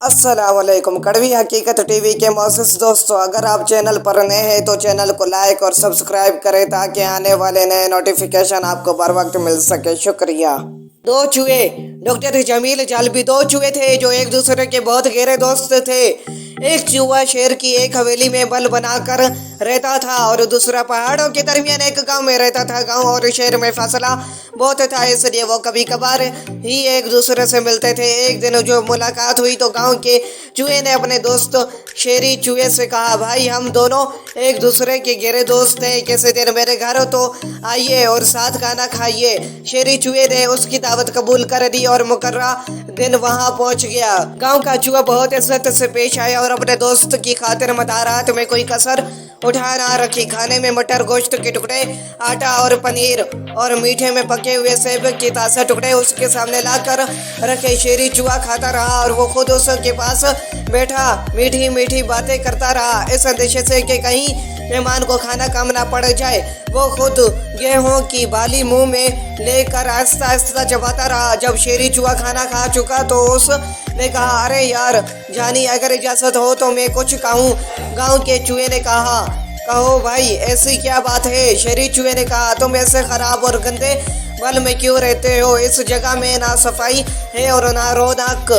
अस्सलामुअलैकुम। कड़वी हकीकत टीवी के मोअज़्ज़िज़ दोस्तों, अगर आप चैनल पर नए हैं तो चैनल को लाइक और सब्सक्राइब करें ताकि आने वाले नए नोटिफिकेशन आपको बर वक्त मिल सके। शुक्रिया। दो चूहे। डॉक्टर जमील जालबी दो चूहे थे जो एक दूसरे के बहुत गहरे दोस्त थे। एक चूहा शेर की एक हवेली में बल बनाकर रहता था और दूसरा पहाड़ों के दरमियान एक गांव में रहता था। गांव और शहर में फासला बहुत था, इसलिए वो कभी कभार ही एक दूसरे से मिलते थे। एक दिन जो मुलाकात हुई तो गांव के चूहे ने अपने दोस्त शेरी चूहे से कहा, भाई हम दोनों एक दूसरे के गहरे दोस्त हैं, किसी दिन मेरे घर हो तो आइए और साथ खाना खाइए। शेरी चूहे ने उसकी दावत कबूल कर दी और मुकर्रा दिन वहां पहुंच गया। गांव का चूहा बहुत इज्जत से पेश आया और अपने दोस्त की खातिर मदारात में कोई कसर उठा ना रखी। खाने में मटर, गोश्त के टुकड़े, आटा और पनीर और मीठे में पके हुए सेब के ताज़ा टुकड़े उसके सामने लाकर रखे। शेरी चूहा खाता रहा और वो खुद उसके पास बैठा मीठी मीठी बातें करता रहा, इस अंदेशे से कि कहीं मेहमान को खाना कम ना पड़ जाए। वो खुद गेहूं की बाली मुंह में लेकर आहिस्ता आहिस्ता चबाता रहा। जब शेरी चूहा खाना खा चुका तो उसने कहा, अरे यार जानी, अगर इजाज़त हो तो मैं कुछ कहूँ। गांव के चूहे ने कहा, कहो भाई, ऐसी क्या बात है। शेरी चूहे ने कहा, तुम ऐसे खराब और गंदे बल में क्यों रहते हो। इस जगह में ना सफाई है और ना रौनक।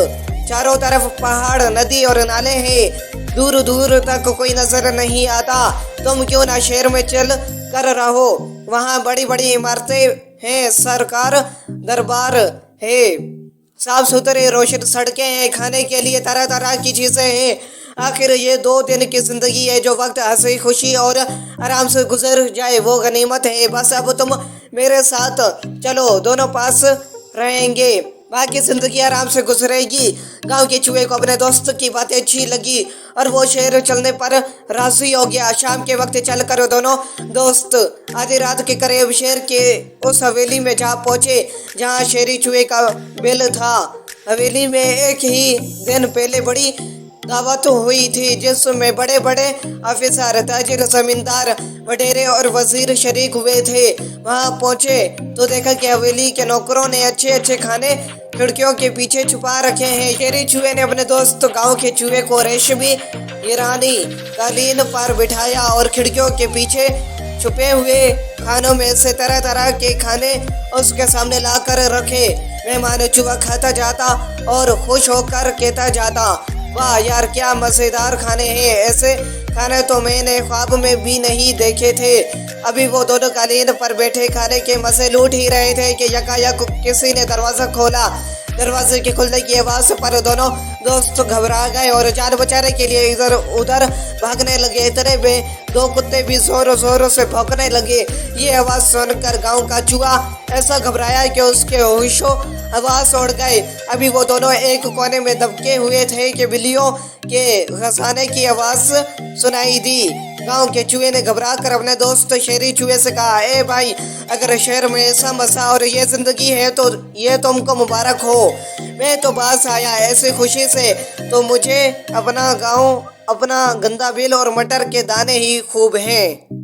चारों तरफ पहाड़, नदी और नाले हैं, दूर दूर तक कोई नजर नहीं आता। तुम क्यों ना शहर में चल कर रहो, वहाँ बड़ी बड़ी इमारतें हैं, सरकार दरबार है, साफ सुथरे रोशन सड़कें हैं, खाने के लिए तरह तरह की चीजें हैं। आखिर ये 2 दिन की जिंदगी है, जो वक्त हंसी खुशी और आराम से गुजर जाए वो गनीमत है। बस अब तुम मेरे साथ चलो, दोनों पास रहेंगे, बाकी जिंदगी आराम से गुजरेगी। गांव के चूहे को अपने दोस्त की बातें अच्छी लगी और वो शहर चलने पर राजी हो गया। शाम के वक्त चलकर दोनों दोस्त आधी रात के करीब शहर के उस हवेली में जा पहुंचे जहां शेरी चूहे का बिल था। हवेली में एक ही दिन पहले बड़ी दावत हुई थी जिसमें बड़े बड़े अफसर, ताजिर, जमींदार, वडेरे और वजीर शरीक हुए थे। वहां पहुंचे तो देखा कि हवेली के नौकरों ने अच्छे अच्छे खाने खिड़कियों के पीछे छुपा रखे हैं। शेरी चूहे ने अपने दोस्त गांव के चूहे को रेशमी ईरानी कालीन पर बिठाया और खिड़कियों के पीछे छुपे हुए खानों में से तरह तरह के खाने उसके सामने लाकर रखे। मेहमान चूहा खाता जाता और खुश होकर कहता जाता, वाह यार क्या मज़ेदार खाने हैं, ऐसे खाने तो मैंने ख्वाब में भी नहीं देखे थे। अभी वो दोनों कालीन पर बैठे खाने के मजे लूट ही रहे थे कि यकायक किसी ने दरवाज़ा खोला। दरवाजे के खुलने की आवाज़ पर दोनों दोस्त घबरा गए और जान बचाने के लिए इधर उधर भागने लगे। इतने में 2 कुत्ते भी जोरों जोरों से भौंकने लगे। ये आवाज़ सुनकर गांव का चूहा ऐसा घबराया कि उसके होशो आवाज़ उड़ गए। अभी वो दोनों एक कोने में दबके हुए थे कि बिल्लियों के घसाने की आवाज़ सुनाई दी। गांव के चूहे ने घबरा कर अपने दोस्त शेरी चूहे से कहा, ए भाई, अगर शहर में ऐसा मज़ा और ये ज़िंदगी है तो ये तुमको मुबारक हो। मैं तो पास आया ऐसी खुशी से, तो मुझे अपना गांव, अपना गंदा बिल और मटर के दाने ही खूब हैं।